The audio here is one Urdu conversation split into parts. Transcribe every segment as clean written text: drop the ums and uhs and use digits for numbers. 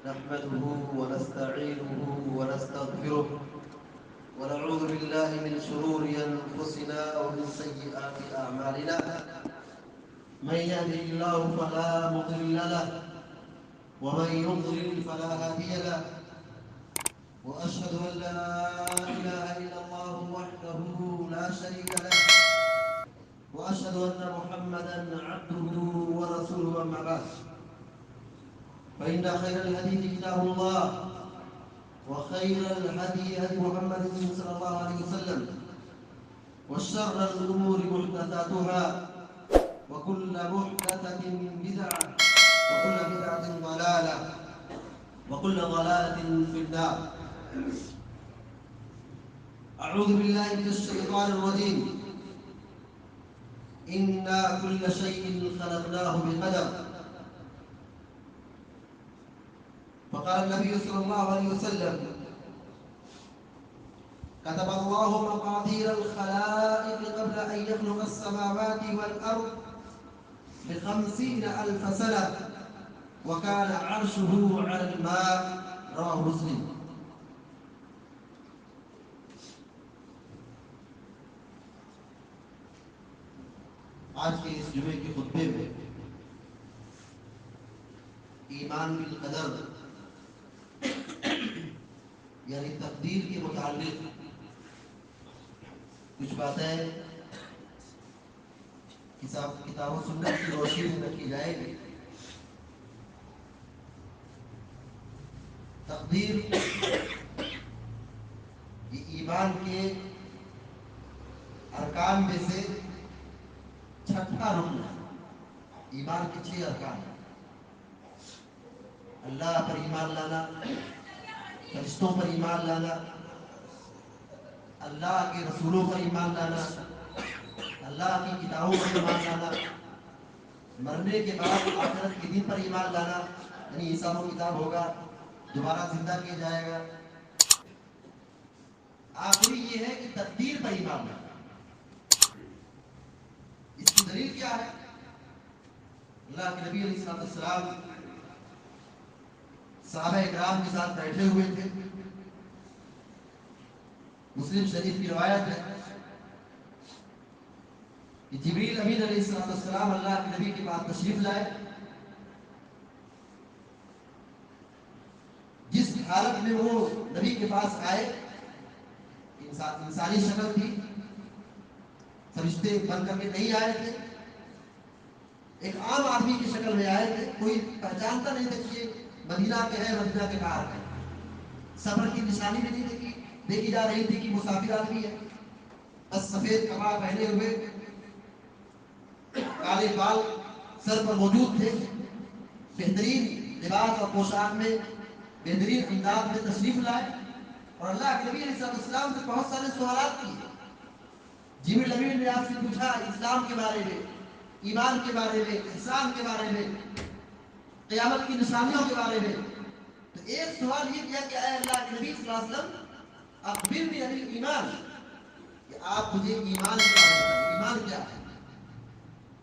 نحمده ونستعينه ونستغفره ونعوذ بالله من شرور أنفسنا ومن سيئات أعمالنا من يهده الله فلا مضل له ومن يضلل فلا هادي له وأشهد أن لا إله إلا الله وحده لا شريك له وأشهد أن محمدا عبده ورسوله أما بعد فإن خير الحديث كتاب الله وخير الهدي هدي محمد صلى الله عليه وسلم وشر الأمور محدثاتها وكل محدثة بدعة وكل بدعة ضلالة وكل ضلالة في النار. أعوذ بالله من الشيطان الرجيم. إنا كل شيء خلقناه بقدر. فقال النبي صلى الله عليه وسلم: كتب الله مقادير الخلائق قبل أن يخلق السماوات والأرض ب50,000 سنة وكان عرشه على الماء. رواه مسلم. آج کے اس جمعے کے خطبے میں ایمان بالقدر یعنی تقدیر کے متعلق کچھ باتیں کتاب و سنت کی روشنی میں رکھی جائے گی. تقدیر یہ ایمان کے ارکان میں سے چھٹا رکن ہے. ایمان کے 6 ارکان ہیں: اللہ پر ایمان لانا، فرشتوں پر ایمان لانا، اللہ کے رسولوں پر ایمان لانا، اللہ کی کتابوں پر ایمان لانا، مرنے کے بعد آخرت کے دن پر ایمان لانا یعنی حساب و کتاب ہوگا، دوبارہ زندہ کیا جائے گا. آخری یہ ہے کہ تقدیر پر ایمان لانا. اس کی دلیل کیا ہے؟ اللہ کے نبی علیہ السلام صحابہ اکرام کے ساتھ بیٹھے ہوئے تھے. مسلم شریف کی روایت ہے کہ جبریل امین علیہ السلام اللہ کے نبی کے پاس تشریف لائے. جس حالت میں وہ نبی کے پاس آئے انسانی شکل تھی، فرشتے بن کر کے نہیں آئے تھے، ایک عام آدمی کی شکل میں آئے تھے. کوئی پہچانتا نہیں تھا کہ یہ مدینہ کے ہیں، مدینہ کے باہر ہیں. سفر کی نشانی بھی نہیں دیکھی جا رہی تھی کہ مسافر آدمی ہے. بس سفید کپڑا پہنے ہوئے، کالے بال سر پر موجود تھے، بہترین لباس اور پوشاک میں بہترین انداز میں تشریف لائے اور اللہ کے نبی علیہ السلام سے بہت سارے سوالات کیے. جبریل امین نے آپ سے پوچھا اسلام کے بارے میں، ایمان کے بارے میں، احسان کے بارے میں، قیامت کی نشانیوں کے بارے میں. تو ایک سوال یہ کیا کہ اے اللہ کے نبی صلی اللہ علیہ وسلم اخبرنی عن الایمان، کہ آپ مجھے ایمان کے بارے میں بتائیں، ایمان کیا ہے.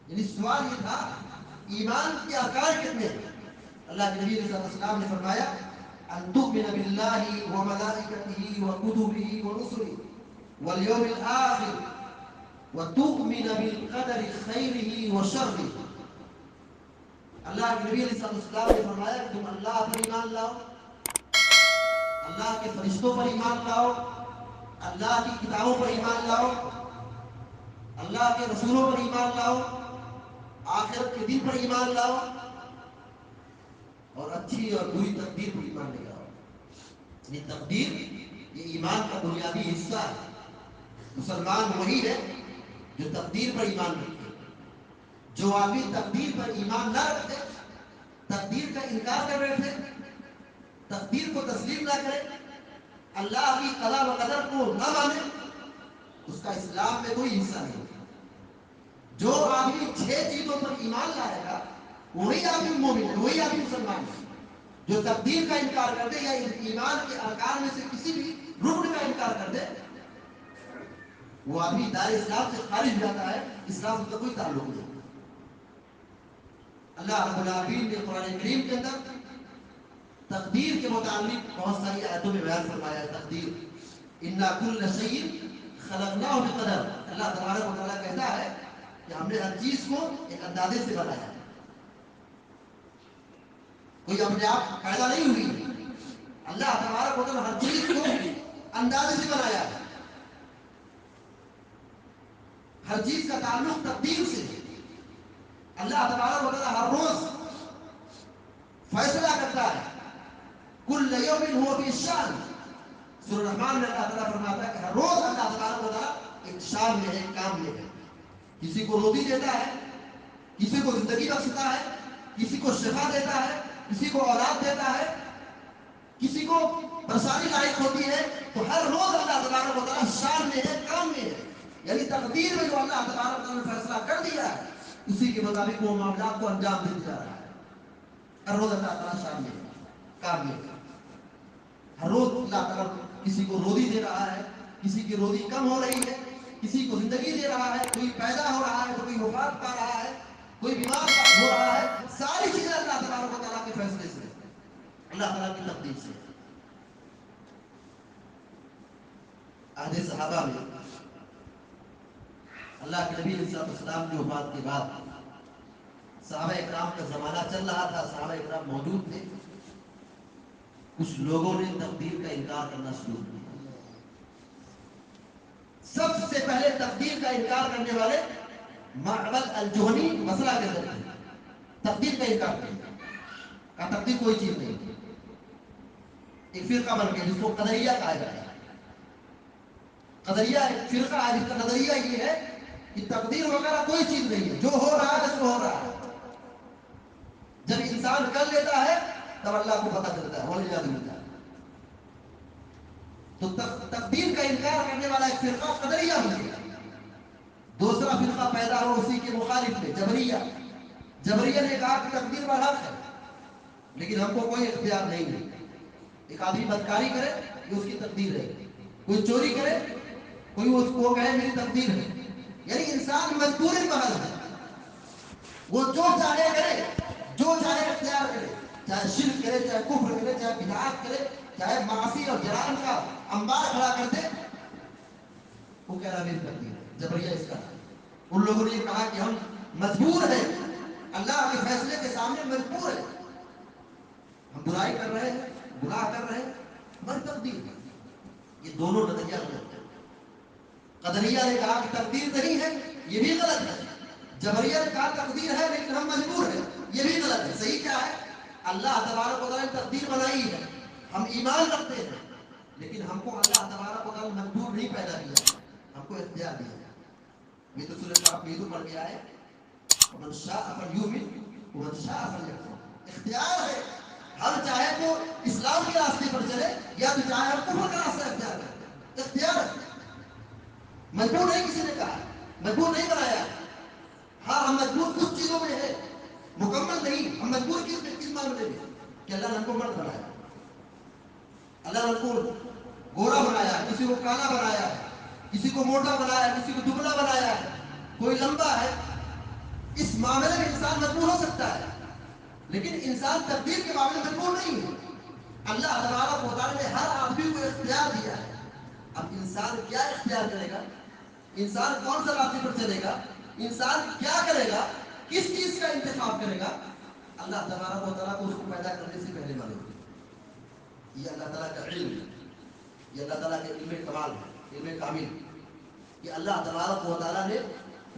یعنی سوال یہ تھا ایمان کے ارکان کتنے ہیں. اللہ کے نبی صلی اللہ علیہ وسلم نے فرمایا ان تؤمن باللہ وملائکتہ وکتبہ ورسلہ والیوم الآخر وتؤمن بالقدر خیرہ وشرہ. اللہ کے نبی علیہ السلام نے فرمایا کہ تم اللہ پر ایمان لاؤ، اللہ کے فرشتوں پر ایمان لاؤ، اللہ کی کتابوں پر ایمان لاؤ، اللہ کے رسولوں پر ایمان لاؤ، آخرت کے دن پر ایمان لاؤ اور اچھی اور بری تقدیر پر ایمان لے آؤ. یہ تقدیر یہ ایمان کا بنیادی حصہ ہے. مسلمان وہی ہے جو تقدیر پر ایمان رکھتے. جو آدمی تقدیر پر ایمان نہ رکھتے، تقدیر کا انکار کر بیٹھے، تقدیر کو تسلیم نہ کرے، اللہ کی قضا و قدر کو نہ مانے، اس کا اسلام میں کوئی حصہ نہیں. جو آدمی 6 چیزوں پر ایمان لائے گا وہی آدمی مومن ہے، وہی آدمی مسلمان ہے. جو تقدیر کا انکار کر دے یا ایمان کے ارکان میں سے کسی بھی رکن کا انکار کر دے وہ آدمی دائرۂ اسلام سے خارج ہو جاتا ہے. اسلام سے کوئی تعلق نہیں. اللہ رب العالمین نے قرآن کریم کے اندر تقدیر کے متعلق بہت ساری آیتوں میں بیان فرمایا ہے. تقدیر انا کل شیء خلقناہ بقدر. اللہ تبارک و تعالیٰ کہتا ہے کہ ہم نے ہر چیز کو ایک اندازے سے بنایا ہے. کوئی اپنے آپ پیدا نہیں ہوئی ہے. اللہ تبارک و تعالیٰ ہر چیز کو اندازے سے بنایا ہے. ہر چیز کا تعلق تقدیر سے ہے. اللہ تبارک و تعالیٰ ہر روز فیصلہ کرتا ہے. کل یوم هو فی شان. سورہ رحمان میں اللہ تعالیٰ فرماتا ہے کہ ہر روز اللہ تبارک و تعالیٰ ایک شان میں ہے, ایک کام میں ہے. کسی کو روزی دیتا ہے, کسی کو زندگی بخشتا ہے, کسی کو شفا دیتا ہے, کسی کو اولاد دیتا ہے, کسی کو پریشانی لاحق ہوتی ہے. تو ہر روز اللہ تبارک و تعالیٰ شان میں ہے, کام میں ہے. یعنی تقدیر میں جو اللہ تبارک و تعالیٰ نے فیصلہ کر دیا ہے اسی کے مطابق وہ معاملات کو انجام دیتا جا رہا ہے. ہر روز اللہ تعالیٰ شان میں ہے, کام میں ہے. ہر روز اللہ تعالیٰ کسی کو روزی دے رہا ہے, کسی کی روزی کم ہو رہی ہے, کسی کو زندگی دے رہا ہے, کوئی پیدا ہو رہا ہے تو کوئی وفات پا رہا ہے, کوئی بیمار ہو رہا ہے. ساری چیزیں اللہ تبارک و تعالیٰ کے فیصلے سے, اللہ تعالیٰ کی تقدیر سے. عہد صحابہ میں اللہ کے نبی علیہ السلام کی وفات کے بعد صحابہ اکرام کا زمانہ چل رہا تھا, صحابہ اکرام موجود تھے. کچھ لوگوں نے تقدیر کا انکار کرنا شروع کیا. سب سے پہلے تقدیر کا انکار کرنے والے معبد الجہنی مسئلہ کے ذریعے تقدیر کا انکار کیا. کہا تقدیر کوئی چیز نہیں. ایک فرقہ بن گیا جس کو قدریہ کہا جاتا ہے. قدریہ ایک فرقہ ہے جس کا نظریہ یہ ہے کہ تقدیر وغیرہ کوئی چیز نہیں ہے, جو ہو رہا ہے سو ہو رہا ہے. جب انسان کر لیتا ہے تب اللہ کو پتہ چلتا ہے, والعیاذ باللہ. تو تقدیر کا انکار کرنے والا ایک فرقہ قدریہ بن گیا. دوسرا فرقہ پیدا ہو اسی کے مخالف میں, جبریہ. جبریہ نے کہا کہ تقدیر برحق ہے لیکن ہم کو کوئی اختیار نہیں ہے. ایک آدمی بدکاری کرے یہ اس کی تقدیر ہے, کوئی چوری کرے کوئی اس کو کہے میری تقدیر ہے. یعنی انسان مجبور محل ہے, وہ جو چاہے کرے, جو چاہے اختیار کرے, چاہے شرک کرے, چاہے کفر کرے, چاہے بدعات کرے, چاہے معاصی اور جرائم کا انبار کھڑا کر دے, وہ کہہ رہا میری تقدیر ہے. جبریہ اس کا ہے. ان لوگوں نے کہا کہ ہم مجبور ہیں, اللہ کے فیصلے کے سامنے مجبور ہیں, ہم برائی کر رہے ہیں, گناہ کر رہے ہیں, ہماری تقدیر ہے. یہ دونوں نظریہ غلط ہے. قدریہ نے کہا کہ تقدیر نہیں ہے, یہ بھی غلط ہے. جبریہ نے کہا تقدیر ہے لیکن ہم مجبور ہیں, یہ بھی غلط ہے. صحیح کیا ہے؟ اللہ تبارک و تعالیٰ نے تقدیر بنائی ہے, ہم ایمان رکھتے ہیں, لیکن ہم کو اللہ تبارک و تعالیٰ مجبور نہیں پیدا کیا, ہم کو اختیار دیا. یہ تو سورہ کہف میں تو پڑھ کے آئے, ومن شاء فلیؤمن ومن شاء فلیکفر. اختیار ہے, ہم چاہے تو اسلام کے راستے پر چلے یا تو چاہے ہم کفر کا راستہ اختیار کریں. اختیار ہے, مجبور نہیں کسی نے کہا, مجبور نہیں بنایا. ہاں ہم مجبور کچھ چیزوں میں ہے, مکمل نہیں. ہم مجبور کس معاملے میں کہ اللہ نے ہم کو مرد بنایا, اللہ نے ہم کو گورا بنایا, کسی کو کالا بنایا ہے, کسی کو موٹا بنایا, کسی کو دبلا بنایا ہے, کوئی لمبا ہے. اس معاملے میں انسان مجبور ہو سکتا ہے لیکن انسان تقدیر کے معاملے میں مجبور نہیں ہے. اللہ تبارک و تعالیٰ نے ہر آدمی کو اختیار دیا ہے. اب انسان کیا اختیار کرے گا, انسان کون سا راستے پر چلے گا, انسان کیا کرے گا, کس چیز کا انتخاب کرے گا, اللہ تبارک و تعالیٰ کو اس کو پیدا کرنے سے پہلے معلوم ہے. یہ اللہ تعالیٰ کا علم ہے, یہ اللہ تعالیٰ کے علم کمال ہے, علم کامل. کہ اللہ تبارک و تعالیٰ نے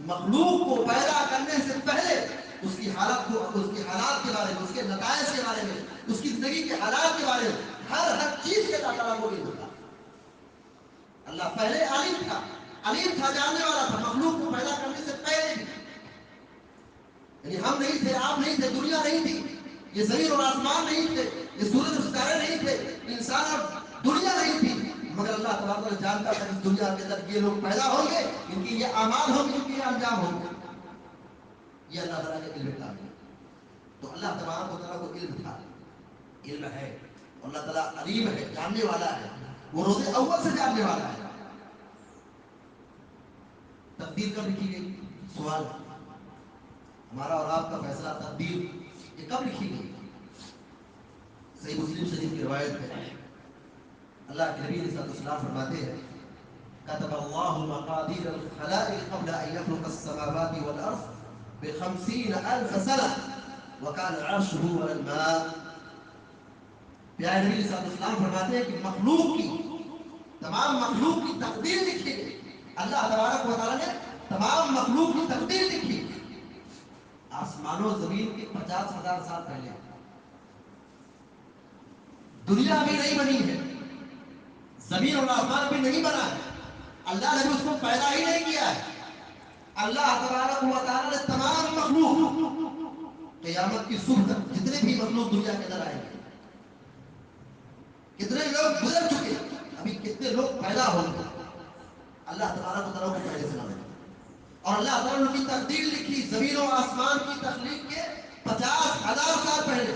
مخلوق کو پیدا کرنے سے پہلے اس کی حالت کو, اس کے حالات کے بارے میں, اس کے نتائج کے بارے میں, اس کی زندگی کے حالات کے بارے میں, ہر چیز کے اللہ تعالیٰ کو علم تھا. اللہ پہلے علیم تھا, جاننے والا تھا مخلوق کو پیدا کرنے سے پہلے بھی. یعنی ہم نہیں تھے, آپ نہیں تھے, دنیا نہیں تھی, یہ زمین اور آسمان نہیں تھے, یہ سورج اور ستارے نہیں تھے, انسان اور دنیا نہیں تھی, مگر اللہ تبارک و تعالیٰ جانتا تھا اس دنیا کے اندر یہ لوگ پیدا ہوں گے, ان کی یہ اعمال ہوں گے, ان کی یہ انجام ہوں گے. یہ اللہ تعالیٰ کا علم تھا. تو اللہ تبارک و تعالیٰ کو علم تھا, علم ہے, اور اللہ تعالیٰ علیم ہے, جاننے والا ہے, وہ روز اول سے جاننے والا ہے. تقدیر کب لکھی گئی؟ سوال. ہمارا اور آپ کا فیصلہ تقدیر یہ کب لکھی گئی؟ صحیح مسلم شریف کی روایت ہے، اللہ کے نبی علیہ السلام فرماتے ہیں كتب الله مقادير الخلائق قبل أن يخلق السماوات والأرض ب50,000 سنة وكان عرشه على الماء. پیارے نبی علیہ السلام فرماتے ہیں کہ مخلوق کی، تمام مخلوق کی تقدیر لکھی گئی. اللہ تبارک و تعالیٰ نے تمام مخلوق کی تقدیر لکھی آسمان و زمین کے 50,000 سال پہلے. دنیا ابھی نہیں بنی ہے، زمین اور آسمان بھی نہیں بنا ہے، اللہ نے بھی اس کو پیدا ہی نہیں کیا ہے. اللہ تبارک و تعالیٰ نے تمام مخلوق قیامت کی صبح تک جتنے بھی مخلوق دنیا کے اندر آئے گے، کتنے لوگ گزر چکے، ابھی کتنے لوگ پیدا ہوں گے، اللہ تبارک و تعالیٰ کو پہلے سے نہ. اور اللہ تعالیٰ نے کی تقدیر لکھی زمین و آسمان کی تخلیق کے 50,000 سال پہلے.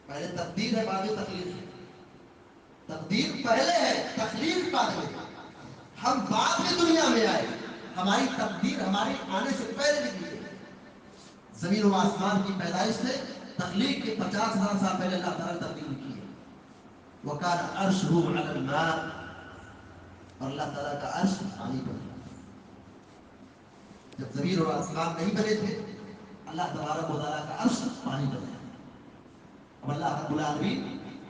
پہلے تقدیر ہے، بعد تخلیق ہے. تقدیر پہلے ہے، تخلیق بعد میں. ہم بعد میں دنیا میں آئے، ہماری تقدیر ہمارے آنے سے پہلے لکھی گئی. زمین و آسمان کی پیدائش سے تخلیق کے 50,000 سال پہلے اللہ تعالیٰ نے تقدیر لکھی ہے. وَكَانَ عَرْشُهُ عَلَى الْمَاءِ، اور اللہ تعالیٰ کا عرش پانی پر. جب زمین اور آسمان نہیں بنے تھے، اللہ تبارک و تعالیٰ کا عرش پانی پر ہے. اب اللہ رب العالمین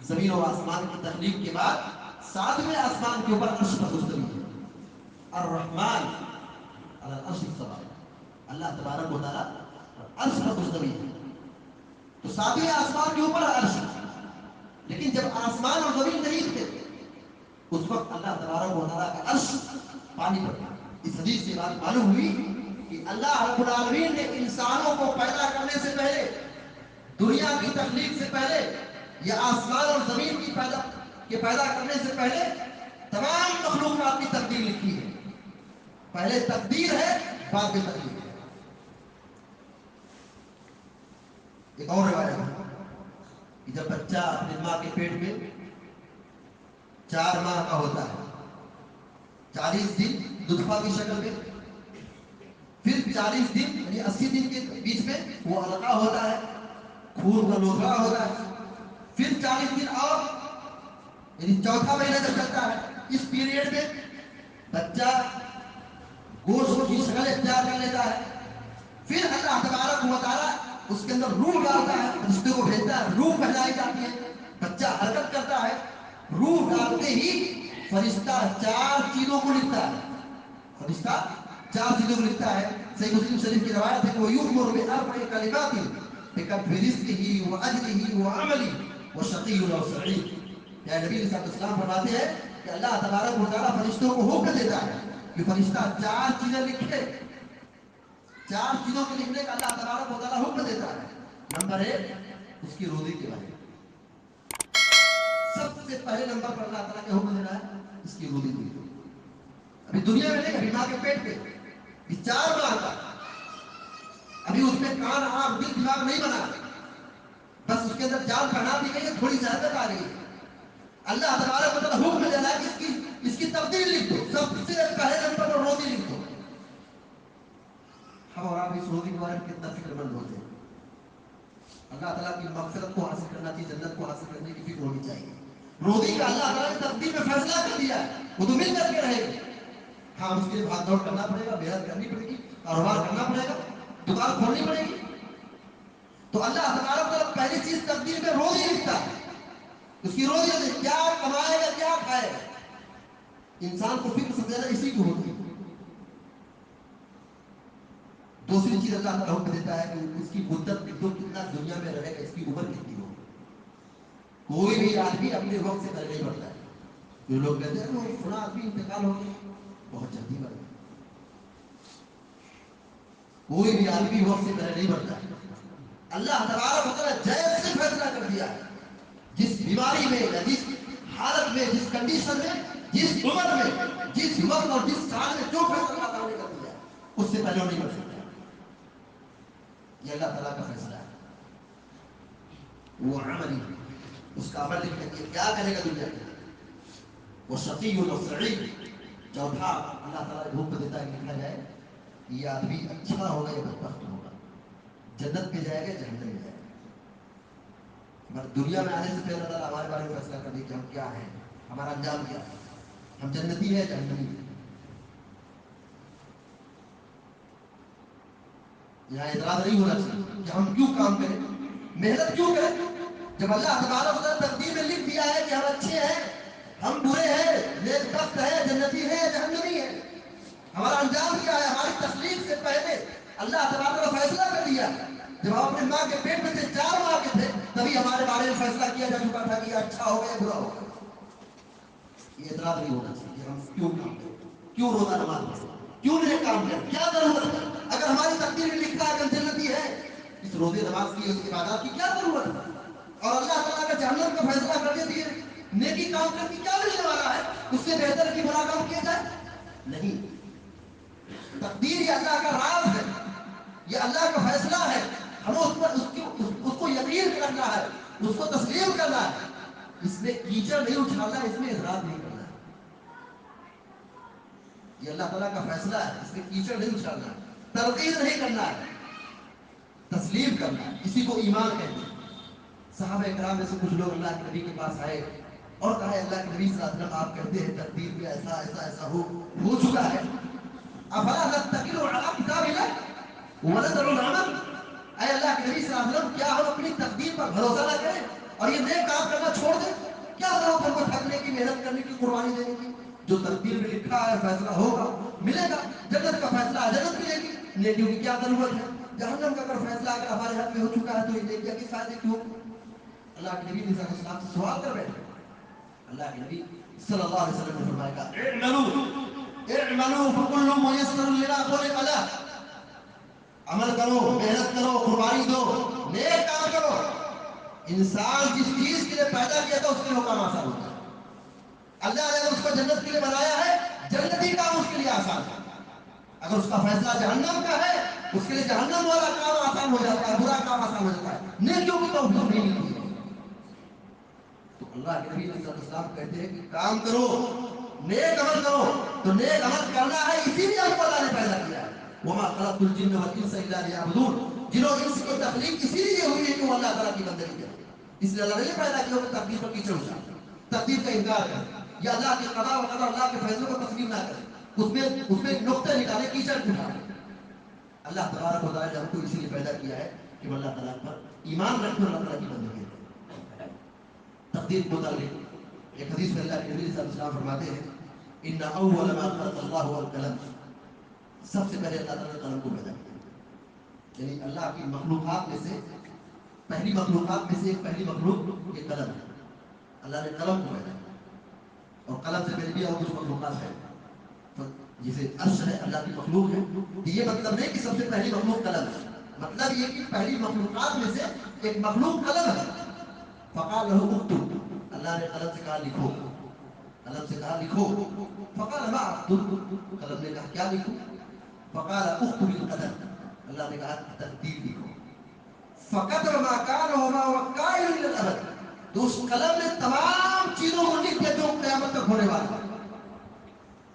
زمین و آسمان کی تخلیق کے بعد 7ویں آسمان کے اوپر عرش پر مستوی ہے. الرحمن علی العرش استوى، اللہ تبارک و تعالیٰ عرش پر مستوی ہے. تو 7ویں آسمان کے اوپر عرش. لیکن جب آسمان اور زمین نہیں تھے اس وقت اللہ تبارک و تعالیٰ کا عرش پانی پر. اس حدیث سے بات معلوم ہوئی کہ اللہ رب العالمین نے انسانوں کو پیدا کرنے سے پہلے، دنیا کی تخلیق سے پہلے، یا آسمان اور زمین کی پیدا کرنے سے پہلے تمام مخلوقات کی تقدیر لکھی ہے. پہلے تقدیر ہے، بعد میں تقدیر ہے. ایک اور روایت ہے کہ جب بچہ اپنی ماں کے پیٹ میں 4 ماہ کا ہوتا ہے، 40 دن دودھپا کی شکل میں، پھر 40 دن یعنی 80 دن کے بیچ میں وہ علقہ ہوتا ہے، خون کا لوتھڑا ہوتا ہے، پھر 40 دن اور یعنی 4تھا مہینہ جب چلتا ہے، اس پیریڈ میں بچہ گوشت کی شکل اختیار کر لیتا ہے. پھر اللہ تبارک و تعالیٰ اس کے اندر روح ڈالتا ہے، فرشتے کو بھیجتا ہے، روح پھیلائی جاتی ہے، بچہ حرکت کرتا ہے. روح ڈالتے ہی فرشتہ 4 چیزوں کو لکھتا ہے. فرشتہ 4 چیزوں کو لکھتا ہے. صحیح مسلم شریف کی روایت ہے کہ وہ یؤمر بأربع کلمات بکتب رزقه وأجله وعمله وشقي أو سعيد. یا نبی علیہ السلام فرماتے ہیں کہ اللہ تبارک و تعالیٰ فرشتوں کو حکم دیتا ہے کہ فرشتہ 4 چیزیں لکھے. 4 چیزوں کو لکھنے کا اللہ تبارک و تعالیٰ حکم دیتا ہے. نمبر 1 اس کی روزی کے بارے میں. سب سے پہلے نمبر پر اللہ تعالیٰ کا حکم دے رہا ہے اس کی روزی کی. ابھی دنیا میں نہیں، ابھی ماں کے پیٹ پہ 4 ماہ کا، ابھی اس میں کان آنکھ دل دماغ نہیں بنا، بس اس کے اندر جان پہنا دی گئی ہے، تھوڑی سی حرکت آ گئی ہے. اللہ تبارک و تعالیٰ حکم دے رہا ہے کہ اس کی تبدیل لکھ دو. سب سے پہلے نمبر پر روزی لکھ دو. ہم اور آپ اس روزی کے بارے میں کتنا فکر مند ہوتے ہیں. اللہ تعالیٰ کی مغفرت کو حاصل کرنا چاہیے، جنت کو حاصل کرنے کی فکر ہونی چاہیے. روزی کا اللہ تعالیٰ نے تقدیر میں فیصلہ کر دیا ہے، وہ تو مل کر کے رہے گی. ہاں اس کے لیے بھاگ دوڑ کرنا پڑے گا، محنت کرنی پڑے گی، کاروبار کرنا پڑے گا، دکان کھولنی پڑے گی. تو اللہ تبارک و تعالیٰ پہلی چیز تقدیر میں روزی لکھتا ہے. اس کی روزی سے کیا کمائے گا، کیا کھائے گا. انسان کو فکر سب سے زیادہ اسی کی ہوتی ہے. دوسری چیز اللہ تعالیٰ حکم دیتا ہے کہ اس کی مدت جو کتنا دنیا میں رہے گا، اس کی عمر کتنی ہو. کوئی بھی آدمی اپنے وقت سے پہلے نہیں بڑھتا ہے. جو لوگ کہتے ہیں وہ فلاں آدمی انتقال ہو گیا، بہت جلدی بڑھ گیا. کوئی بھی آدمی وقت سے پہلے نہیں بڑھتا ہے. اللہ تبارک و تعالیٰ جیسے فیصلہ کر دیا ہے، جس بیماری میں یا جس حالت میں، جس کنڈیشن میں، جس عمر میں، جس وقت اور جس سال میں جو فیصلہ اللہ تعالیٰ نے کر دیا ہے، اس سے پہلے وہ نہیں بڑھ سکتا. یہ اللہ تعالیٰ کا فیصلہ ہے. وہ عملی، اس کا عمل لکھنے کے کیا کرے گا دنیا کے. وہ شقی و سعید. 4تھا اللہ تعالیٰ نے حکم دیتا ہے کہ لکھا جائے یہ آدمی اچھا ہوگا یا بدبخت ہوگا، جنت میں جائے گا جہنم میں جائے گا۔ مگر دنیا میں آنے سے پہلے اللہ ہمارے بارے میں فیصلہ کر دے کہ ہم کیا ہیں، ہمارا انجام کیا ہے، ہم جنتی ہیں جہنمی ہیں۔ یہاں اعتراض نہیں ہونا چاہیے کہ ہم کیوں کام کریں، محنت کیوں کریں، جب اللہ تبارک و تعالیٰ تقدیر میں لکھ دیا ہے کہ ہم اچھے ہیں، ہم برے ہیں، نیک بخت ہیں، جنتی ہیں، جہنمی ہیں۔ ہمارا انجام کیا ہے، ہماری تخلیق سے پہلے اللہ تبارک و تعالیٰ فیصلہ کر دیا۔ جب ہم اپنے ماں کے پیٹ میں تھے، 4 ماہ کے تھے، تبھی ہمارے بارے میں فیصلہ کیا جا چکا تھا کہ یہ اچھا ہوگا یا برا ہوگا۔ یہ اعتراض نہیں ہونا چاہیے کہ ہم کیوں کام کریں، کیوں روزہ نماز پڑھیں، کیوں نیک کام کریں، کیا ضرورت ہے؟ اگر ہماری تقدیر میں لکھا ہے کہ ہم جنتی ہے، اس روزے نماز کی، اس عبادات کی کیا ضرورت ہے؟ اور اللہ تعالیٰ کا جہنم کا فیصلہ کر دیتی ہے، نیکی کام کر کے کیا ملنے والا ہے؟ اس سے بہتر کی برا کام کیا جائے؟ نہیں۔ تقدیر یہ اللہ کا راز ہے، یہ اللہ کا فیصلہ ہے، ہمیں اس پر اس کو یقین کرنا ہے، اس کو تسلیم کرنا ہے۔ اس میں کیچڑ نہیں اچھالنا ہے، اس میں اعتراض نہیں کرنا ہے۔ یہ اللہ تعالیٰ کا فیصلہ ہے، اس میں کیچڑ نہیں اچھالنا ہے، تنقید نہیں کرنا ہے، تسلیم کرنا ہے۔ اسی کو ایمان کہتے ہیں۔ صحابہ کرام میں سے کچھ لوگ اللہ کے نبی کے پاس آئے اور کہا ہے اللہ کے نبی صلی اللہ علیہ وسلم آپ کہتے ہیں تقدیر میں ایسا ایسا ایسا ہو چکا ہے، افلا نتکل علی کتاب اللہ وندع العمل، اے اللہ کے نبی صلی اللہ علیہ وسلم کیا ہم اپنی تقدیر پر بھروسہ نہ کریں اور یہ نیک کام کرنا چھوڑ دیں؟ کیا ضرورت ہم کو تھکنے کی، محنت کرنے کی، قربانی دینے کی؟ جو تقدیر میں لکھا ہے فیصلہ ہوگا، ملے گا۔ جنت کا فیصلہ ہے، جنت ملے گی، نیکیوں کی کیا ضرورت ہے؟ جہنم کا اگر فیصلہ اگر ہمارے حق میں ہو چکا ہے تو یہ نیکیاں کس فائدے کی ہوگی؟ اللہ کے نبی علیہ السلام سے سوال کر بیٹھے۔ اللہ کے نبی صلی اللہ علیہ وسلم نے فرمایا اعملوا فکل میسر لما خلق له، عمل کرو، محنت کرو، قربانی دو، نیک کام کرو۔ انسان جس چیز کے لیے پیدا کیا تھا اس کے لیے وہ کام آسان ہوتا ہے۔ اللہ نے اگر اس کو جنت کے لیے بنایا ہے، جنتی کام اس کے لیے آسان ہے۔ اگر اس کا فیصلہ جہنم کا ہے، اس کے لیے جہنم والا کام آسان ہو جاتا ہے، برا کام آسان ہو جاتا ہے، نیکیوں کی توفیق نہیں ملتی ہے۔ تو اللہ کے نبی علیہ السلام کہتے ہیں کہ کام کرو، نیک عمل کرو۔ تو نیک عمل کرنا ہے، اسی لیے ہم کو اللہ نے پیدا کیا ہے۔ وما خلقت الجن والانس الا ليعبدون، جن و انس کی تخلیق اسی لیے ہوئی ہے کہ وہ اللہ تعالیٰ کی بندگی کرے۔ اس لیے اللہ نے پیدا کیا کہ تقدیر پر کیچڑ اچھالے، تقدیر کا انکار کرے، یا اللہ کے قضا و قدر، اللہ کے فیصلوں کو تسلیم نہ کرے، اس میں نقطے نکالے، کیچڑ اٹھائے۔ اللہ تبارک و تعالیٰ نے ہم کو اسی لیے پیدا کیا ہے کہ ہم اللہ تعالیٰ پر ایمان رکھیں، اللہ تعالیٰ کی بندگی کریں۔ تقدیر کے متعلق ایک حدیث میں اللہ کے نبی صلی اللہ علیہ وسلم فرماتے ہیں ان اول ما خلق اللہ القلم، سب سے پہلے اللہ تعالیٰ نے قلم کو پیدا کیا، یعنی اللہ کی مخلوقات میں سے پہلی مخلوقات میں سے ایک پہلی مخلوق یہ قلم ہے۔ اللہ نے قلم کو پیدا کیا، اور قلم سے پہلے بھی اور کچھ مخلوقات ہے، جسے عرش ہے اللہ کی مخلوق ہے۔ یہ مطلب نہیں کہ سب سے پہلی مخلوق قلم ہے، مطلب یہ کہ پہلی مخلوقات میں سے ایک مخلوق قلم ہے۔ فقال له اكتب، اللہ نے قلم سے کہا لکھو، قلم سے کہا لکھو۔ فقال ما اكتب، قلم نے کہا کیا لکھوں؟ فقال اكتب القدر، اللہ نے کہا تقدیر لکھو۔ فكتب ما كان وما هو كائن الى الابد، تو اس قلم نے تمام چیزوں کو لکھ دیا جو قیامت تک ہونے والا ہے۔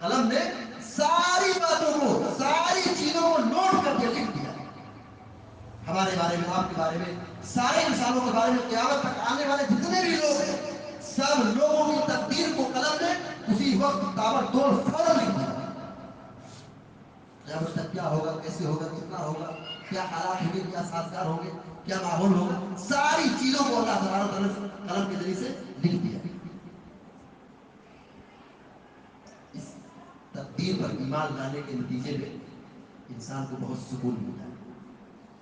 قلم نے ساری باتوں کو، ساری چیزوں کو نوٹ کر کے لکھ دیا، ہمارے بارے میں، آپ کے بارے میں، سارے انسانوں کے بارے میں، قیامت تک آنے والے جتنے بھی لوگ ہیں، سب لوگوں کی تقدیر کو قلم نے اسی وقت تابڑتوڑ فوراً لکھ دیا۔ قیامت تک کیا ہوگا، کیسے ہوگا، کتنا ہوگا، کیا حالات ہوں گے، کیا سازگار ہوں گے، کیا ماحول ہوگا، ساری چیزوں کو اللہ تعالیٰ نے قلم کے ذریعے سے لکھ دیا۔ اس تقدیر پر ایمان لانے کے نتیجے میں انسان کو بہت سکون ملتا ہے۔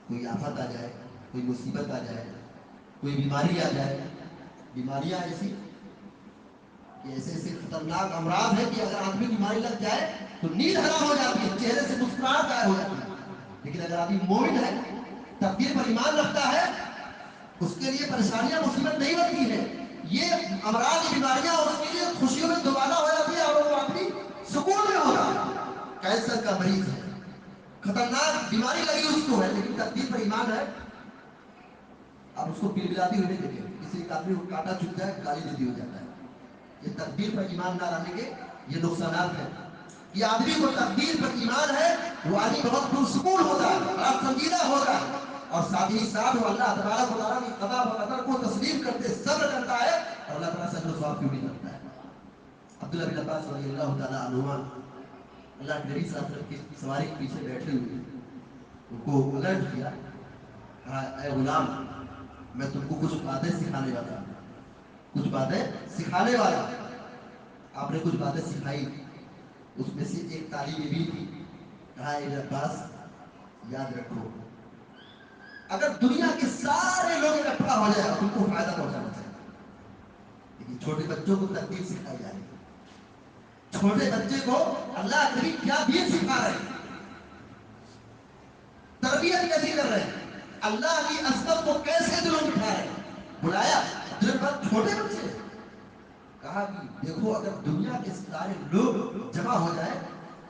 کوئی آفت آ جائے، کوئی مصیبت آ جائے، کوئی بیماری آ جائے، بیماریاں ایسی کہ ایسے ایسے خطرناک امراض ہے کہ اگر آدمی بیماری لگ جائے تو نیند حرام ہو جاتی ہے، چہرے سے مسکراہٹ غائب ہو جاتی ہے۔ لیکن اگر آدمی مومن ہے، تقدیر پر ایمان رکھتا ہے، اس کے لیے پریشانیاں مصیبت نہیں بنتی ہے، یہ امراض بیماریاں اس کے لیے خوشیوں میں دوبارہ ہو جاتی ہے اور وہ آدمی سکون میں ہوتا ہے۔ کینسر کا مریض ہے، خطرناک بیماری لگی اس کو ہے، لیکن تقدیر پر ایمان ہے، آپ اس کو بلبلاتی ہوئی نہیں دیکھیں، کسی ایک آدمی کو کانٹا چبھتا ہے گالی دیتی ہو جاتا ہے۔ یہ تقدیر پر ایمان نہ لانے کے یہ نقصانات ہیں۔ یہ آدمی کو تقدیر پر ایمان ہے، وہ آدمی بہت پرسکون ہوتا ہے، بڑا سنجیدہ ہوتا ہے، اور ساتھ ہی ساتھ وہ اللہ تبارک و تعالیٰ کی قضا و قدر کو تسلیم کرتے صبر کرتا ہے، اور اللہ تعالیٰ سے اجر و ثواب کی امید رکھتا ہے۔ عبداللہ بن عباس رضی اللہ تعالیٰ عنہما اللہ کے نبی صلی اللہ علیہ وسلم کی سواری کے پیچھے بیٹھے ہوئے ان کو الرٹ کیا، کہا اے غلام، میں تم کو کچھ باتیں سکھانے والا ہوں، کچھ باتیں سکھانے والا ہوں۔ آپ نے کچھ باتیں سکھائی، اس میں سے ایک تعلیم بھی تھی، کہا اے عباس یاد رکھو، اگر دنیا کے سارے لوگ اکٹھا ہو جائے اور تم کو فائدہ پہنچانا چاہیے، لیکن چھوٹے بچوں کو تقدیر سکھائی جا رہی ہے، چھوٹے بچے کو اللہ کے نبی کیا دین سکھا رہے ہیں، تربیت کیسی کر رہے ہیں، اللہ کی عظمت کو کیسے دلوں میں بٹھا رہے ہیں۔ بلایا چھوٹے بچے، کہا کہ دیکھو اگر دنیا کے سارے لوگ جمع ہو جائے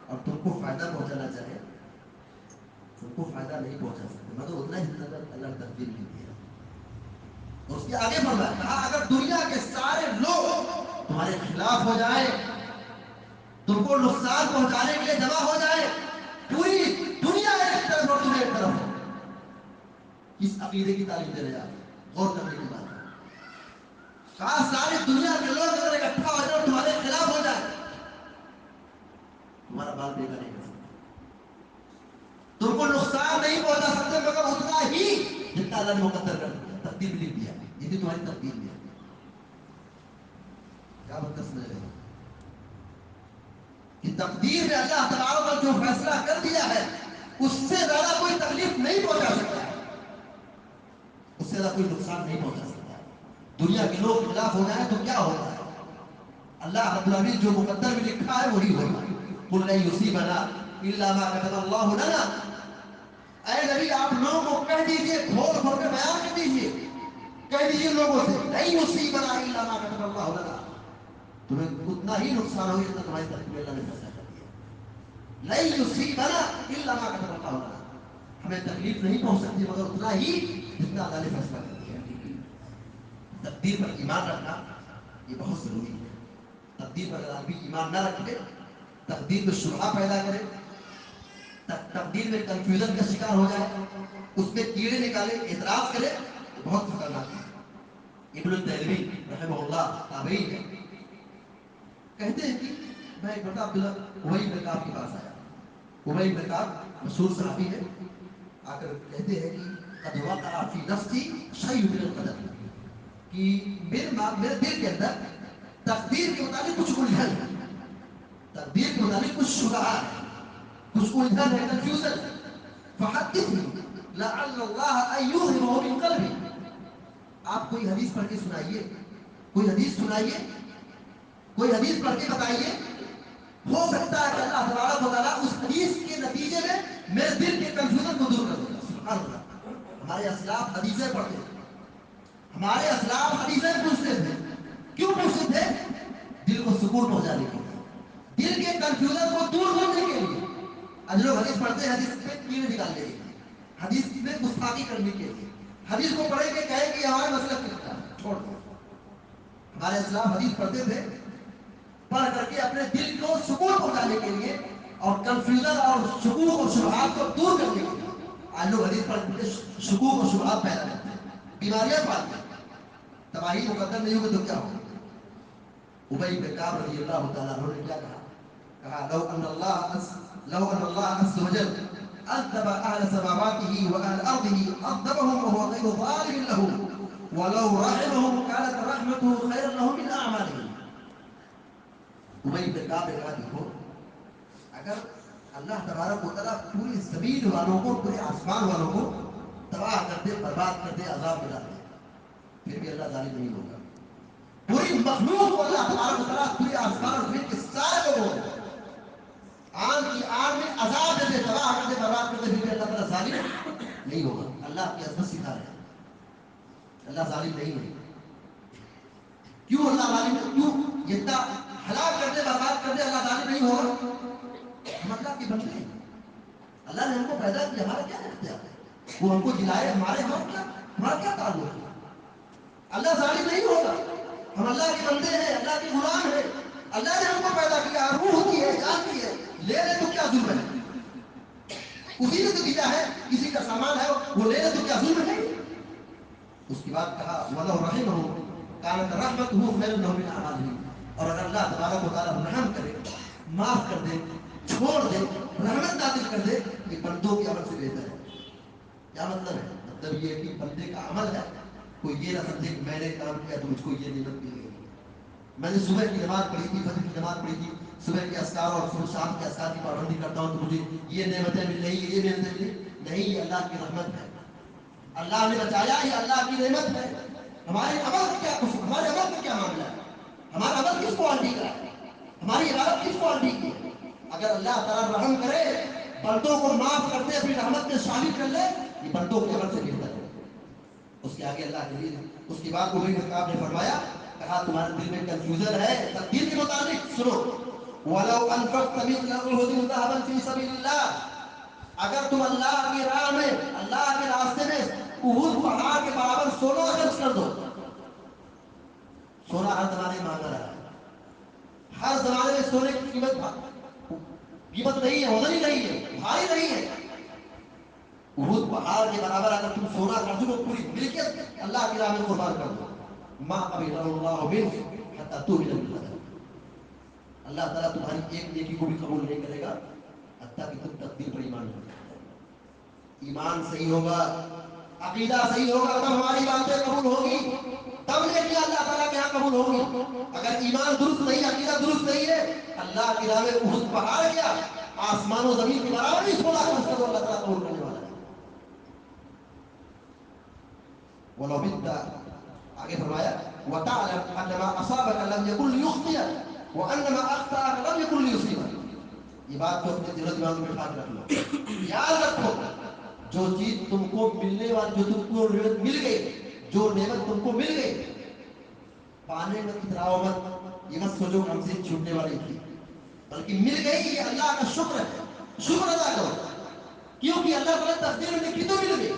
اور تم کو فائدہ پہنچانا چاہے، تم کو فائدہ نہیں پہنچا سکتے مگر اتنا ہی اللہ تقدیر نہیں دیا۔ اور اس کے آگے بڑھا، کہا اگر دنیا کے سارے لوگ تمہارے خلاف ہو جائے، تم کو نقصان پہنچانے کے لیے جمع ہو جائے، پوری دنیا ایک طرف اور تم ایک طرف، کس عقیدے کی تعلیم دے رہے آپ؟ غور کرنے کی بات ہے۔ کہا ساری دنیا کے لوگ اگر اکٹھا ہو جائے اور تمہارے خلاف ہو جائے، تمہارا بال بیگا نہیں کر سکتے، تم کو نقصان نہیں پہنچا سکتے مگر اتنا ہی جتنا اللہ نے مقدر کر دیا، تقدیر لکھ دیا، یہ بھی تمہاری تقدیر میں ہے۔ کیا مطلب سمجھ رہے ہیں کہ تقدیر میں اللہ تبارک و تعالیٰ جو فیصلہ کر دیا ہے اس سے زیادہ کوئی تکلیف نہیں پہنچا سکتا ہے، اس سے زیادہ کوئی نقصان نہیں پہنچا سکتا ہے۔ دنیا کے لوگ خلاف ہو جائیں تو کیا ہوتا ہے؟ اللہ رب العالمین جو مقدر میں لکھا ہے وہی ہوگا۔ قل لن یصیبنا الا ما كتب اللہ لنا، اے نبی آپ لوگوں کو کہہ دیجئے، کھول کھول کے بیان کر دیجئے، کہہ دیجئے لوگوں سے لن یصیبنا الا ما كتب اللہ لنا، تمہیں اتنا ہی نقصان ہوگا جتنا تمہاری طرف میں اللہ نے فیصلہ کر دیا۔ لن یصیبنا الا ما كتب اللہ لنا، ہمیں تکلیف نہیں پہنچ سکتی مگر اتنا ہی جتنا اللہ نے فیصلہ کر دیا۔ تقدیر پر ایمان رکھنا یہ بہت ضروری ہے۔ تقدیر پر اگر آدمی ایمان نہ رکھے، تقدیر میں شبہہ پیدا کرے، تقدیر میں کنفیوژن کا شکار ہو جائے، اس میں کیڑے نکالے، اعتراض کرے، تو بہت خطرناک ہے۔ ابن التیمی رحمہ اللہ تابعی ہے، کہتے ہیں کہ میں ایک مرتبہ عبداللہ ابی بن کعب کے پاس آیا، ابی بن کعب مشہور صحابی ہے، آ کر کہتے ہیں کہ قد وقع فی نفسی شیء من القدر، کہ میرے دل کے اندر تقدیر کے متعلق کچھ الجھن ہے، تقدیر کے متعلق کچھ شبہات ہے، کچھ الجھن ہے، کنفیوژن ہے۔ فحدثنی لعل اللہ ان یظہرہ من قلبی، آپ کوئی حدیث پڑھ کے سنائیے، کوئی حدیث سنائیے، کوئی حدیث پڑھ کے بتائیے، ہو سکتا ہے کہ اللہ تبارک و تعالیٰ اس حدیث کے نتیجے میں میرے دل کے کنفیوژن کو دور کر دے گا۔ سبحان اللہ، ہمارے اسلاف حدیثیں پڑھتے تھے، ہمارے اسلاف حدیثیں پوچھتے تھے، کیوں پوچھتے تھے؟ دل کو سکون پہنچانے کے لیے، دل کے کنفیوژن کو دور کرنے کے لیے۔ آج لوگ حدیث پڑھتے ہیں حدیث میں کیڑے نکالنے کے لیے، حدیث میں گستاخی کرنے کے لیے، حدیث کو پڑھیں گے کہیں کہ ہمارے مسلک کے خلاف، چھوڑ دو۔ ہمارے اسلاف حدیث پڑھتے تھے پڑھ کر کے اپنے دل کو سکون پہنچانے کے لیے اور کنفیوژن اور شکوک اور شبہات کو دور کرنے کے لیے۔ آج لوگ حدیث پڑھ کے شکوک اور شبہات پیدا کرتے ہیں، بیماریاں پالتے ہیں، تباہی مقدر نہیں ہوگی تو کیا ہوگا؟ ابی بن کعب رضی اللہ تعالیٰ عنہ نے کیا کہا؟ کہا لو ان اللہ عز وجل عذب اہل سماواته واہل ارضه عذبهم وهو غیر ظالم لهم ولو رحمهم كانت رحمته خيرا لهم من اعمالهم۔ ابی بن کعب نے کہا دیکھو، اگر اللہ تبارک و تعالیٰ پوری زمین والوں کو، پورے آسمان والوں کو تباہ کر دے، برباد کر دے، عذاب میں ڈال دے، پھر بھی اللہ ظالم نہیں ہوگا۔ پوری مخلوق کو اللہ تبارک و تعالیٰ پورے آسمان اور زمین کے سارے لوگوں کو آن کی آن میں عذاب دے دے، تباہ کر دے، برباد کر دے، پھر بھی اللہ تعالیٰ ظالم نہیں ہوگا۔ اللہ کی عظمت سکھا رہے ہیں، اللہ ظالم نہیں ہے۔ کیوں اللہ ظالم ہے؟ کیوں جتنا ہلاک کر دے، برباد کر دے، اللہ ظالم نہیں ہوگا؟ ہم اللہ کے بندے ہیں، اللہ نے ہم کو پیدا کیا، ہمارا کیا اختیار ہے؟ وہ ہم کو جلائے، ہمارا کیا تعلق ہے؟ اللہ ظالم نہیں ہوگا، ہم اللہ کے بندے ہیں، اللہ کے غلام ہیں، اللہ نے ہم کو پیدا کیا، روح دی ہے، جان دی ہے، لے لے تو کیا ظلم ہے؟ اسی نے تو دیا ہے، کسی کا سامان ہے وہ لے لے تو کیا ظلم ہے؟ اس کے بعد کہا وَلَوْ رَحِمَهُ كَانَتْ رَحْمَتُهُ خَيْرٌ لَهُ مِنْ أَعْمَالِهِمْ، اور اگر اللہ تبارک و تعالیٰ رحم کرے، معاف کر دے، چھوڑ دے، رحمت نازل کر دے، یہ بندوں کے عمل سے بہتر ہے۔ کیا مطلب ہے؟ مطلب یہ ہے کہ بندے کا عمل ہے، کوئی یہ نہ سمجھے کہ میں نے کام کیا تو مجھ کو یہ نعمت مل گئی۔ میں نے صبح کی نماز پڑھی تھی، فجر کی نماز پڑھی تھی، صبح کے اذکار اور صبح شام کے اذکار کی پابندی کرتا ہوں تو مجھے یہ نعمتیں مل رہی ہیں، یہ نعمتیں ملی نہیں، یہ اللہ کی رحمت ہے، اللہ نے بچایا، یہ اللہ کی نعمت ہے۔ ہمارے عمل کا کیا قصور، ہمارے عمل کا کیا معاملہ ہے؟ ہمارا عمل کس کوالٹی کا ہے؟ ہماری عبادت کس کوالٹی کی ہے؟ اگر اللہ تعالیٰ رحم کرے، بندوں کو معاف کرتے اپنی رحمت میں شامل کر لے، یہ بندوں کے عمل سے بہتر ہے۔ اس کے آگے اللہ کے لیے اس کے بعد ابی بن کعب نے فرمایا، کہا تمہارے دل میں کنفیوژن ہے تقدیر کے متعلق، سنو وَلَوْ أَنفَقْتَ مِثْلَ أُحُدٍ ذَهَبًا فِي سَبِيلِ اللَّهِ، اگر تم اللہ کی راہ میں، اللہ کے راستے میں احد پہاڑ کے برابر سونا خرچ کر دو۔ سونا ہر زمانے میں مانگا رہا ہے، ہر زمانے میں سونے کی قیمت نہیں ہے، وزن ہی نہیں ہے، بھاری نہیں ہے۔ احد پہاڑ کے برابر اگر تم سونا کر دو، پوری ملکیت اللہ کی راہ میں قربان کر دو، ما قبل اللہ منک حتی تؤمن بالقدر، اللہ تعالیٰ تمہاری ایک نیکی کو بھی قبول نہیں کرے گا حتیٰ کہ تم تقدیر پر ایمان نہیں کرو۔ ایمان صحیح ہوگا، عقیدہ صحیح ہوگا، تب ہماری باتیں قبول ہوگی، تب نیکی اللہ تعالیٰ کے یہاں قبول ہوگی۔ اگر ایمان درست نہیں، عقیدہ درست نہیں ہے، اللہ کی راہ میں احد پہاڑ گیا، آسمان و زمین کے برابر ہی سونا خرچ کر دو، اللہ تعالیٰ قبول کرنے والا ہے۔ وَلَوْ بِتَّ، آگے فرمایا وَتَعْلَمْ أَنَّ مَا أَصَابَكَ لَمْ يَكُنْ لِيُخْطِئَكَ وَأَنَّ مَا أَخْطَأَكَ لَمْ يَكُنْ لِيُصِيبَكَ، یہ بات کو اپنے دل و دماغ میں ٹھان رکھ لو، یاد رکھو جو چیز تم کو ملنے والی، جو تم کو نعمت مل گئی، جو نعمت تم کو مل گئی، پانے میں اتراؤ مت، یہ مت سوچو کہ ہم سے چھوٹنے والی تھی، بلکہ مل گئی، یہ اللہ کا شکر ہے، شکر ادا کرو، کیونکہ اللہ تعالیٰ تقدیر میں لکھی تو مل گئی۔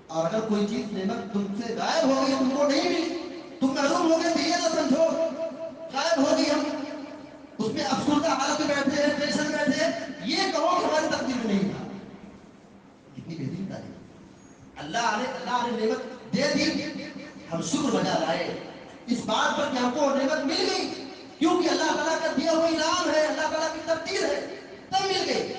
اور اگر کوئی چیز نعمت تم سے غائب ہو گئی، تم کو نہیں ملی، تم محروم ہو گئے، تو یہ نہ سمجھو غائب ہو گئی، ہم اس میں افسردہ حالت میں بیٹھے ہیں، ٹینشن بیٹھے ہیں، یہ کہو کہ ہماری تقدیر میں نہیں تھا۔ کتنی بہترین تعلیم، اللہ نے نعمت دے دی، ہم شکر بجا لائے اس بات پر کہ ہم کو نعمت مل گئی، کیونکہ اللہ تعالیٰ کا دیا ہوا انعام ہے، اللہ تعالیٰ کی تقدیر ہے، تب مل گئی۔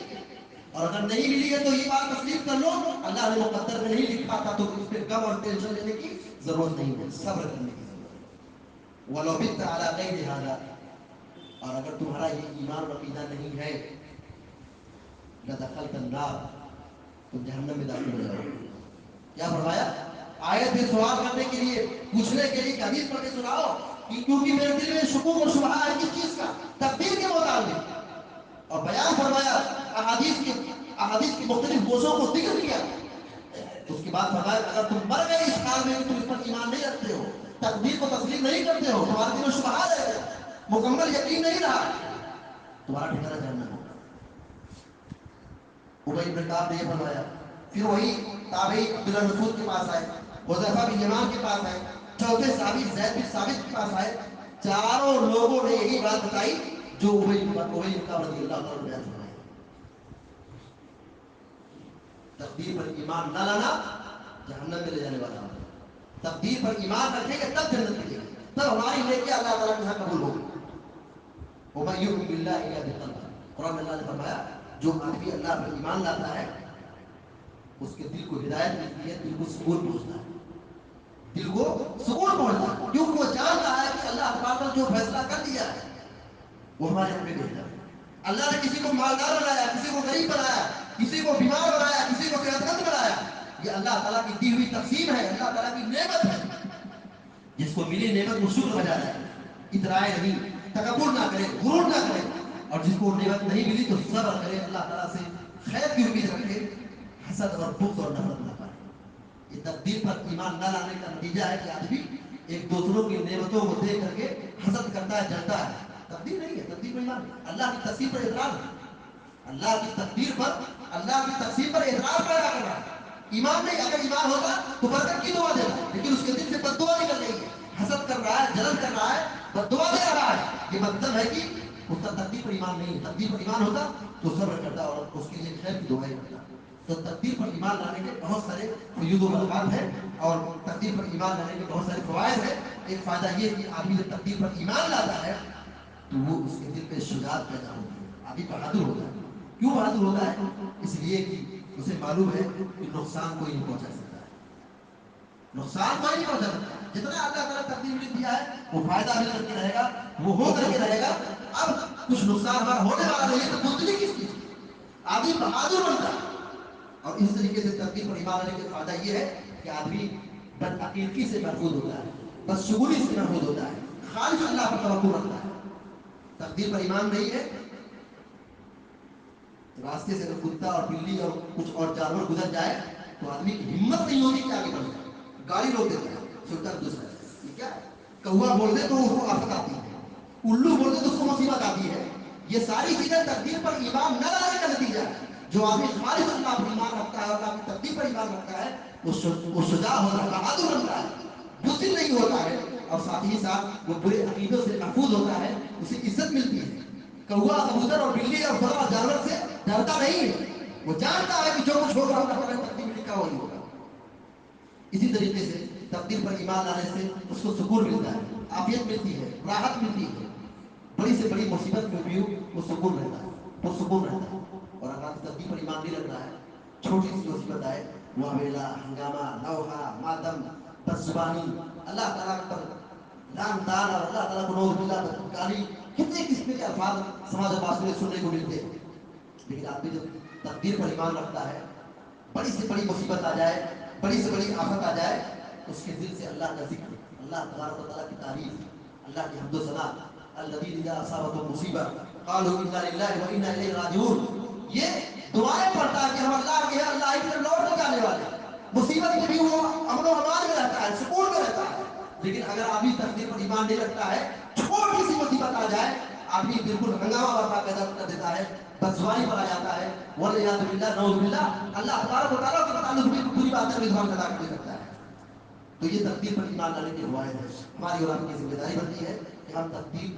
اور اگر نہیں ملی ہے تو یہ بات تسلیم کر لو، اللہ نے مقدر میں نہیں لکھا تھا، تو اس پہ غم اور ٹینشن لینے کی ضرورت نہیں ہے، صبر کرنے کی ضرورت ہے۔ وَلَوْ بِتَّ عَلَىٰ غَيْرِ هَٰذَا، اور اگر تمہارا یہ ایمان و عقیدہ نہیں ہے، لَدَخَلْتَ النَّارَ، تم جہنم میں داخل ہو جاؤ گے۔ کیا فرمایا؟ آیت سے سوال کرنے کے لیے، پوچھنے کے لیے، حدیث پڑھ کے سناؤ کہ کیونکہ میرے دل میں شکوک و شبہہ ہے کس چیز کا؟ تقدیر کے متعلق، اور بیان فرمایا، احادیث کے مختلف گوشوں کو ذکر کیا۔ اس کے بعد فرمایا اگر تم مر گئے اس حال میں کہ تم اس پر ایمان نہیں رکھتے ہو، تقدیر کو تسلیم نہیں کرتے ہو، تمہارے دل میں شبہہ رہ گیا، مکمل یقین نہیں رہا، تمہارا ٹھکانہ جہنم ہوگا۔ ابی بن کعب نے یہ فرمایا۔ پھر وہی تابعی عبداللہ بن مسعود کے پاس آئے، حذیفہ بن یمان کے پاس آئے، چوتھے صحابی زید بن ثابت کے پاس آئے، چاروں لوگوں نے یہی بات بتائی جو ابی بن کعب رضی اللہ عنہ نے بیان فرمائی۔ تقدیر پر ایمان نہ لانا جہنم میں لے جانے والا ہے۔ تقدیر پر ایمان رکھیں گے تب جنت ملے گی، تب ہماری نیکی اللہ تعالیٰ کے یہاں قبول ہوگی۔ وَمَن يُؤْمِن بِاللَّهِ يَهْدِ قَلْبَهُ، قرآن میں اللہ نے فرمایا جو آدمی اللہ پر ایمان لاتا ہے اس کے دل کو ہدایت ملتی ہے، دل کو سکون پہنچتا ہے، دل کو سکون پہنچتا ہے، کیونکہ وہ جانتا ہے کہ اللہ تعالیٰ نے جو فیصلہ کر دیا ہے وہ ہمارے حق میں بہتر ہے۔ اللہ نے کسی کو مالدار بنایا، کسی کو غریب بنایا، کسی کو بیمار بنایا، کسی کو صحت مند بنایا، یہ اللہ تعالیٰ کی دی ہوئی تقسیم ہے، اللہ تعالیٰ کی نعمت ہے۔ جس کو ملی نعمت وہ شکر بجا جائے، اترائے نہیں، تکبر نہ کرے، غرور نہ کرے، اور جس کو نعمت نہیں ملی تو صبر کرے، اللہ تعالیٰ سے خیر کی امید رکھے، حسد اور بغض اور نفرت نہ پائے۔ یہ تقدیر پر ایمان نہ لانے کا نتیجہ ہے کہ آدمی ایک دوسروں کی نعمتوں کو دیکھ کر کے حسد کرتا ہے، جلتا ہے۔ تقدیر نہیں ہے، تقدیر پر ایمان نہیں، اللہ کی تقسیم پر اعتراض ہے، اللہ کی تقدیر پر، اللہ کی تقسیم پر اعتراض پیدا کر رہا ہے۔ ایمان نہیں، اگر ایمان ہوتا تو برکت کی دعا دیتا، لیکن اس کے دل سے بد دعا نکل رہی ہے، حسد کر رہا ہے، جلن کر رہا ہے، بد دعا دے رہا ہے۔ یہ مطلب ہے کہ اس کا تقدیر پر ایمان نہیں ہے. تقدیر پر ایمان ہوتا تو صبر کرتا اور اس کے لیے خیر کی دعائیں کرتا. تو تقدیر پر ایمان لانے کے بہت سارے فیوز و برکات ہیں اور تقدیر پر ایمان لانے کے بہت سارے فوائد ہیں. ایک فائدہ یہ کہ آدمی جب تقدیر پر ایمان لاتا ہے تو وہ اس کے دل میں شجاعت پیدا ہوتی ہے. آدمی بہادر ہوتا ہے. کیوں بہادر ہوتا ہے؟ اس لیے کہ اسے معلوم ہے کہ نقصان کوئی نہیں پہنچا سکتا ہے. نقصان کوئی نہیں پہنچا سکتا. جتنا اللہ تعالیٰ تقدیر میں دیا ہے وہ فائدہ مل کر کے رہے گا, وہ ہو کر کے رہے گا. اب کچھ نقصان ہمارا ہونے والا نہیں ہے تو بزدلی کس کی؟ آدمی بہادر بنتا ہے. اور اس طریقے سے تقدیر پر ایمان لانے کا فائدہ یہ ہے کہ آدمی بدعقیدگی سے محفوظ ہوتا ہے, بدشگونی سے محفوظ ہوتا ہے, خالص اللہ پر توقع رکھتا ہے. تقدیر پر ایمان نہیں ہے, راستے سے اگر کتا اور بلی اور کچھ اور جانور گزر جائے تو آدمی کی ہمت نہیں ہوتی کہ آگے بڑھ جائے. گاڑی روک دیتا ہے, سوچتا ہے دوسرا یہ کیا ہے. کوا بول دے تو اس کو آفت آتی ہے, الو بول دے تو اس کو مصیبت آتی ہے. یہ ساری چیزیں تقدیر پر ایمان نہ لانے کا نتیجہ ہے. جو آدمی خالص اللہ پر ایمان رکھتا ہے اور اللہ کی تقدیر پر ایمان رکھتا ہے وہ شجاع ہوتا ہے, بہادر بنتا ہے, بزدل نہیں ہوتا ہے, اور ساتھ ہی ساتھ وہ برے عقیدوں سے محفوظ ہوتا ہے. اسے عزت ملتی ہے. کوا کبوتر اور بلی اور فلاں جانور سے ڈرتا نہیں ہے. وہ جانتا ہے کہ جو کچھ ہوگا اللہ تعالیٰ نے تقدیر میں لکھا وہی ہوگا. اسی طریقے سے تقدیر پر ایمان لانے سے اس کو سکون ملتا ہے, عافیت ملتی ہے, راحت ملتی ہے. بڑی سے بڑی مصیبت میں بھی وہ سکون رہتا ہے, پرسکون رہتا ہے. اور اگر تقدیر پر ایمان نہیں رکھ رہا ہے, چھوٹی سی مصیبت آئے, واویلا, ہنگامہ, نوحہ, ماتم, بدزبانی, اللہ تعالیٰ پر لعن طعن اور اللہ تعالیٰ کو نعوذ باللہ گالی, کتنے قسم کے الفاظ سماج و معاشرے میں سننے کو ملتے ہیں. لیکن آدمی جب تقدیر پر ایمان رکھتا ہے, بڑی سے بڑی مصیبت آ جائے, بڑی سے بڑی آفت آ جائے, اس کے دل سے اللہ کا ذکر, اللہ تبارک و تعالیٰ کی تعریف, اللہ کی حمد و ثنا, الذین اذا اصابتهم مصیبہ قالوا انا للہ وانا الیہ راجعون, یہ دعائیں پڑھتا ہے کہ ہم اللہ کے ہیں, اللہ کی طرف لوٹ کر جانے والے. مصیبت میں بھی وہ امن و امان میں رہتا ہے, سکون میں رہتا ہے. لیکن اگر آدمی تقدیر پر ایمان نہیں رکھتا ہے, چھوٹی سی مصیبت آ جائے آدمی بالکل ہنگامہ برپا پیدا کر دیتا ہے, بدزبانی پر آ جاتا ہے, والعیاذ باللہ, نعوذ باللہ, اللہ تبارک و تعالیٰ کے تعلق بھی بری باتیں بھی زبان پیدا کر سکتا ہے. تو یہ تقدیر پر ایمان لانے کی فوائد ہے. ہماری اور آپ کی ذمہ داری بنتی ہے کہ ہم تقدیر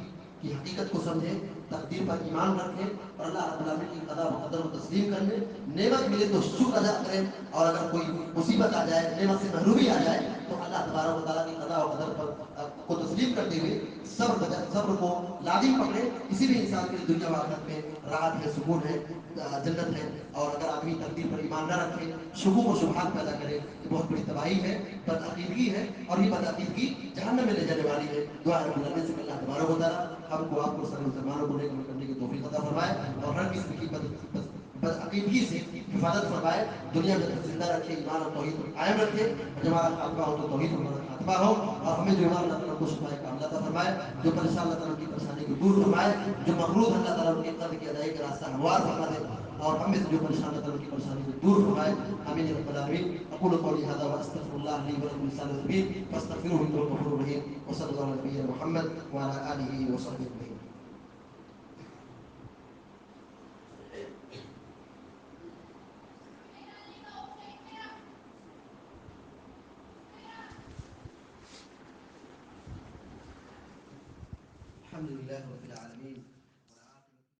کی حقیقت کو سمجھیں, تقدیر پر ایمان رکھیں اور اللہ رب العالمین کی قضا و قدر کو تسلیم کر لیں. نعمت ملے تو شکر ادا کریں, اور اگر کوئی مصیبت آ جائے, نعمت سے محرومی آ جائے تو اللہ تبارک و تعالیٰ کی قضا و قدر پر کو تسلیم کرتے ہوئے صبر کو لازم پکڑے. کسی بھی انسان کے لیے دنیا و آخرت میں راحت ہے, سکون ہے, جنت ہے. اور اگر آدمی تقدیر پر ایمان نہ رکھے, شکوک و شبہات پیدا کرے, یہ بہت بڑی تباہی ہے, بدعقیدگی ہے, اور یہ بدعقیدگی جہنم میں لے جانے والی ہے. دعا رب العالمین سے کہ اللہ تبارک و تعالیٰ ہم کو, آپ کو, سارے مسلمانوں کو نیک عمل کرنے کی توفیق عطا فرمائے, اور ہر قسم کی بدعقیدگی سے حفاظت فرمائے. دنیا میں زندہ رکھے, ایمان اور توحید پر قائم رکھے, اور جب ہمارا خاتمہ ہو تو توحید پر ہمارا خاتمہ ہو. اور ہمیں جو اللہ تعالیٰ کو شفائے کاملہ عطا فرمائے, جو پریشان اللہ تعالیٰ کی پریشانی کو دور فرمائے, جو مغروض اللہ تعالیٰ ان کے قرض کی ادائیگی کا راستہ ہموار فرما دے, اور ہم میں سے جو پریشان اللہ تعالیٰ کی پریشانی کو دور فرمائے. آمین یا رب العالمین. اقول قولی هذا واستغفر الله لي ولكم لسائر المسلمين فاستغفروه انه هو الغفور الرحيم. وصلى الله على نبينا محمد وعلى اله وصحبه اجمعين. الحمد لله رب العالمين.